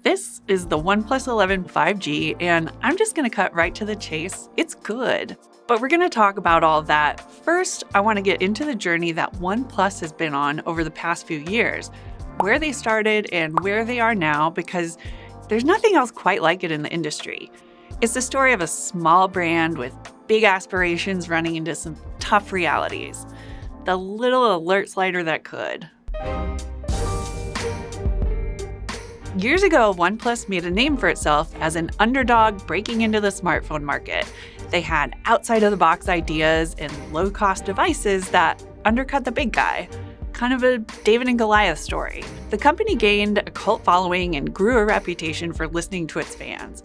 This is the OnePlus 11 5G, and I'm just going to cut right to the chase. It's good. But we're going to talk about all that. First, I want to get into the journey that OnePlus has been on over the past few years, where they started and where they are now, because there's nothing else quite like it in the industry. It's the story of a small brand with big aspirations running into some tough realities. The little alert slider that could. Years ago, OnePlus made a name for itself as an underdog breaking into the smartphone market. They had outside-of-the-box ideas and low-cost devices that undercut the big guy. Kind of a David and Goliath story. The company gained a cult following and grew a reputation for listening to its fans.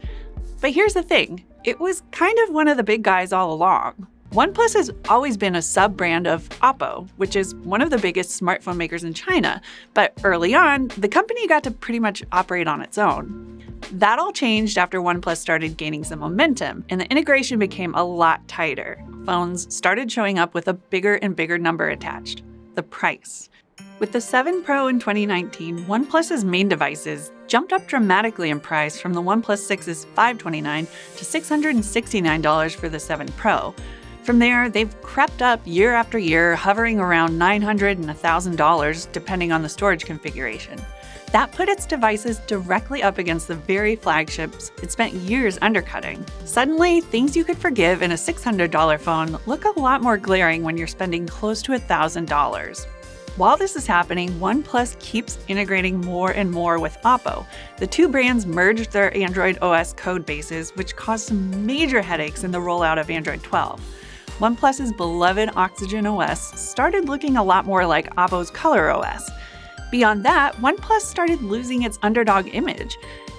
But here's the thing, it was kind of one of the big guys all along. OnePlus has always been a sub-brand of Oppo, which is one of the biggest smartphone makers in China. But early on, the company got to pretty much operate on its own. That all changed after OnePlus started gaining some momentum, and the integration became a lot tighter. Phones started showing up with a bigger and bigger number attached, the price. With the 7 Pro in 2019, OnePlus's main devices jumped up dramatically in price from the OnePlus 6's $529 to $669 for the 7 Pro. From there, they've crept up year after year, hovering around $900 and $1,000 depending on the storage configuration. That put its devices directly up against the very flagships it spent years undercutting. Suddenly, things you could forgive in a $600 phone look a lot more glaring when you're spending close to $1,000. While this is happening, OnePlus keeps integrating more and more with Oppo. The two brands merged their Android OS code bases, which caused some major headaches in the rollout of Android 12. OnePlus's beloved Oxygen OS started looking a lot more like Oppo's Color OS. Beyond that, OnePlus started losing its underdog image.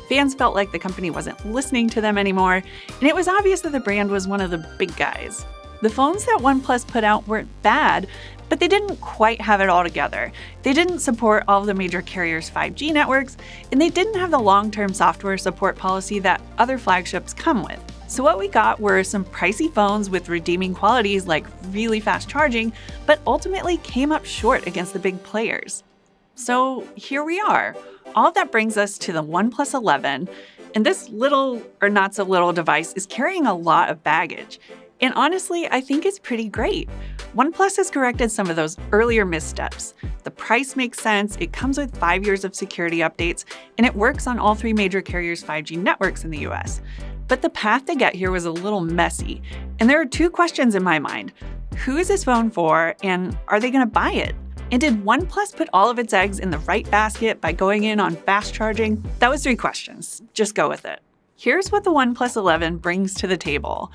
Fans felt like the company wasn't listening to them anymore, and it was obvious that the brand was one of the big guys. The phones that OnePlus put out weren't bad, but they didn't quite have it all together. They didn't support all of the major carriers' 5G networks, and they didn't have the long-term software support policy that other flagships come with. So what we got were some pricey phones with redeeming qualities like really fast charging, but ultimately came up short against the big players. So here we are. All of that brings us to the OnePlus 11, and this little or not so little device is carrying a lot of baggage. And honestly, I think it's pretty great. OnePlus has corrected some of those earlier missteps. The price makes sense, it comes with 5 years of security updates, and it works on all 3 major carriers' 5G networks in the US. But the path to get here was a little messy, and there are 2 questions in my mind. Who is this phone for, and are they going to buy it? And did OnePlus put all of its eggs in the right basket by going in on fast charging? That was 3 questions. Just go with it. Here's what the OnePlus 11 brings to the table.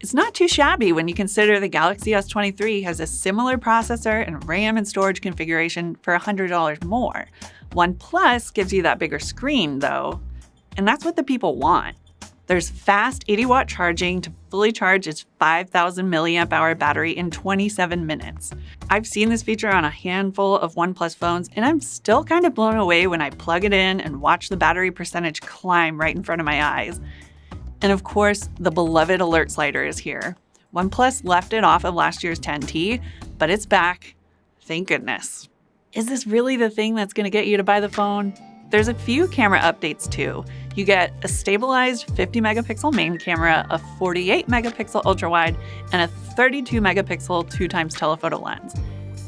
It's not too shabby when you consider the Galaxy S23 has a similar processor and RAM and storage configuration for $100 more. OnePlus gives you that bigger screen, though, and that's what the people want. There's fast 80-watt charging to fully charge its 5,000 milliamp hour battery in 27 minutes. I've seen this feature on a handful of OnePlus phones, and I'm still kind of blown away when I plug it in and watch the battery percentage climb right in front of my eyes. And of course, the beloved alert slider is here. OnePlus left it off of last year's 10T, but it's back. Thank goodness. Is this really the thing that's going to get you to buy the phone? There's a few camera updates too. You get a stabilized 50 megapixel main camera, a 48 megapixel ultrawide, and a 32 megapixel 2x telephoto lens.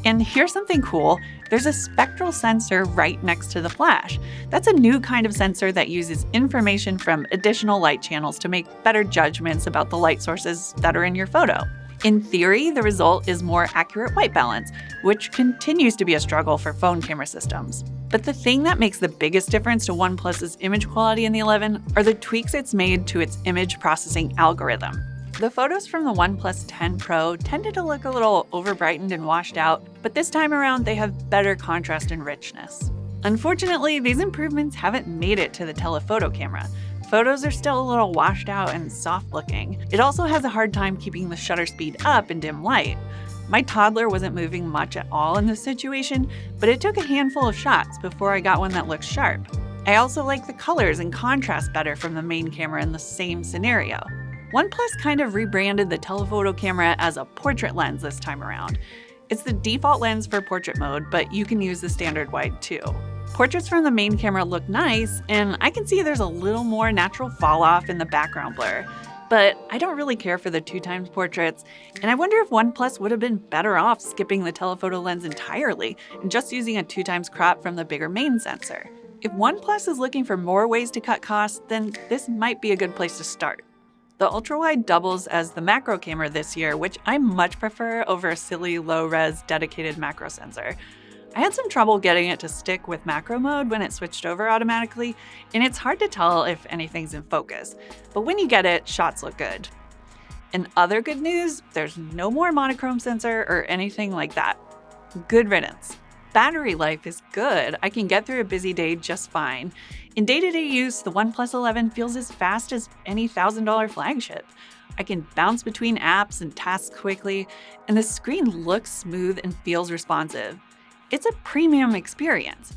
And here's something cool, there's a spectral sensor right next to the flash. That's a new kind of sensor that uses information from additional light channels to make better judgments about the light sources that are in your photo. In theory, the result is more accurate white balance, which continues to be a struggle for phone camera systems. But the thing that makes the biggest difference to OnePlus's image quality in the 11 are the tweaks it's made to its image processing algorithm. The photos from the OnePlus 10 Pro tended to look a little overbrightened and washed out, but this time around they have better contrast and richness. Unfortunately, these improvements haven't made it to the telephoto camera. Photos are still a little washed out and soft looking. It also has a hard time keeping the shutter speed up in dim light. My toddler wasn't moving much at all in this situation, but it took a handful of shots before I got one that looks sharp. I also like the colors and contrast better from the main camera in the same scenario. OnePlus kind of rebranded the telephoto camera as a portrait lens this time around. It's the default lens for portrait mode, but you can use the standard wide too. Portraits from the main camera look nice, and I can see there's a little more natural fall off in the background blur. But I don't really care for the 2x portraits, and I wonder if OnePlus would have been better off skipping the telephoto lens entirely and just using a 2x crop from the bigger main sensor. If OnePlus is looking for more ways to cut costs, then this might be a good place to start. The ultra-wide doubles as the macro camera this year, which I much prefer over a silly low-res dedicated macro sensor. I had some trouble getting it to stick with macro mode when it switched over automatically, and it's hard to tell if anything's in focus. But when you get it, shots look good. In other good news, there's no more monochrome sensor or anything like that. Good riddance. Battery life is good. I can get through a busy day just fine. In day-to-day use, the OnePlus 11 feels as fast as any $1,000 flagship. I can bounce between apps and tasks quickly, and the screen looks smooth and feels responsive. It's a premium experience.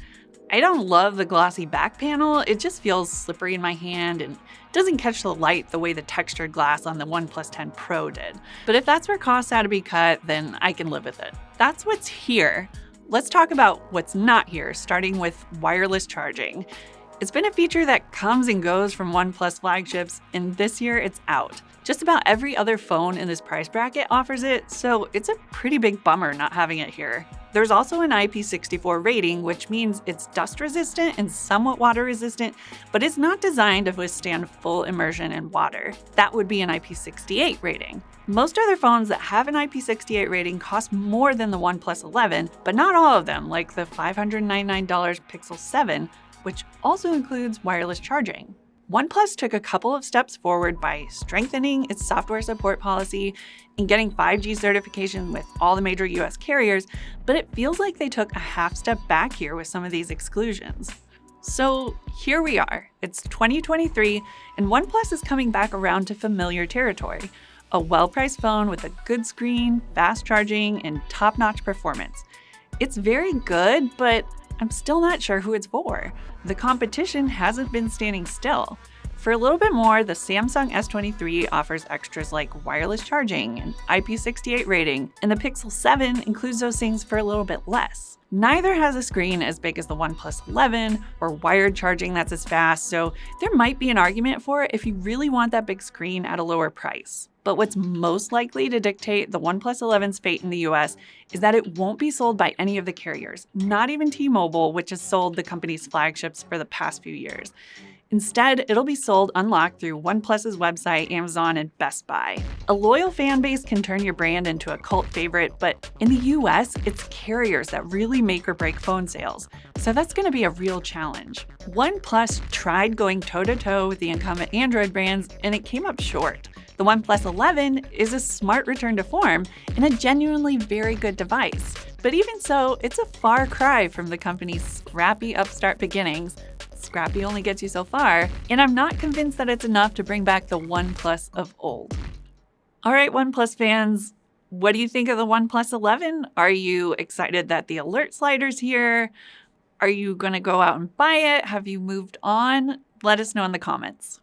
I don't love the glossy back panel, it just feels slippery in my hand and doesn't catch the light the way the textured glass on the OnePlus 10 Pro did. But if that's where costs had to be cut, then I can live with it. That's what's here. Let's talk about what's not here, starting with wireless charging. It's been a feature that comes and goes from OnePlus flagships, and this year it's out. Just about every other phone in this price bracket offers it, so it's a pretty big bummer not having it here. There's also an IP64 rating, which means it's dust resistant and somewhat water resistant, but it's not designed to withstand full immersion in water. That would be an IP68 rating. Most other phones that have an IP68 rating cost more than the OnePlus 11, but not all of them, like the $599 Pixel 7, which also includes wireless charging. OnePlus took a couple of steps forward by strengthening its software support policy and getting 5G certification with all the major US carriers, but it feels like they took a half step back here with some of these exclusions. So here we are. It's 2023, and OnePlus is coming back around to familiar territory. A well-priced phone with a good screen, fast charging, and top-notch performance. It's very good, but I'm still not sure who it's for. The competition hasn't been standing still. For a little bit more, the Samsung S23 offers extras like wireless charging and IP68 rating, and the Pixel 7 includes those things for a little bit less. Neither has a screen as big as the OnePlus 11 or wired charging that's as fast, so there might be an argument for it if you really want that big screen at a lower price. But what's most likely to dictate the OnePlus 11's fate in the US is that it won't be sold by any of the carriers, not even T-Mobile, which has sold the company's flagships for the past few years. Instead, it'll be sold unlocked through OnePlus's website, Amazon, and Best Buy. A loyal fan base can turn your brand into a cult favorite, but in the US, it's carriers that really make or break phone sales. So that's going to be a real challenge. OnePlus tried going toe-to-toe with the incumbent Android brands, and it came up short. The OnePlus 11 is a smart return to form and a genuinely very good device. But even so, it's a far cry from the company's scrappy upstart beginnings. Scrappy only gets you so far, and I'm not convinced that it's enough to bring back the OnePlus of old. All right, OnePlus fans, what do you think of the OnePlus 11? Are you excited that the alert slider's here? Are you going to go out and buy it? Have you moved on? Let us know in the comments.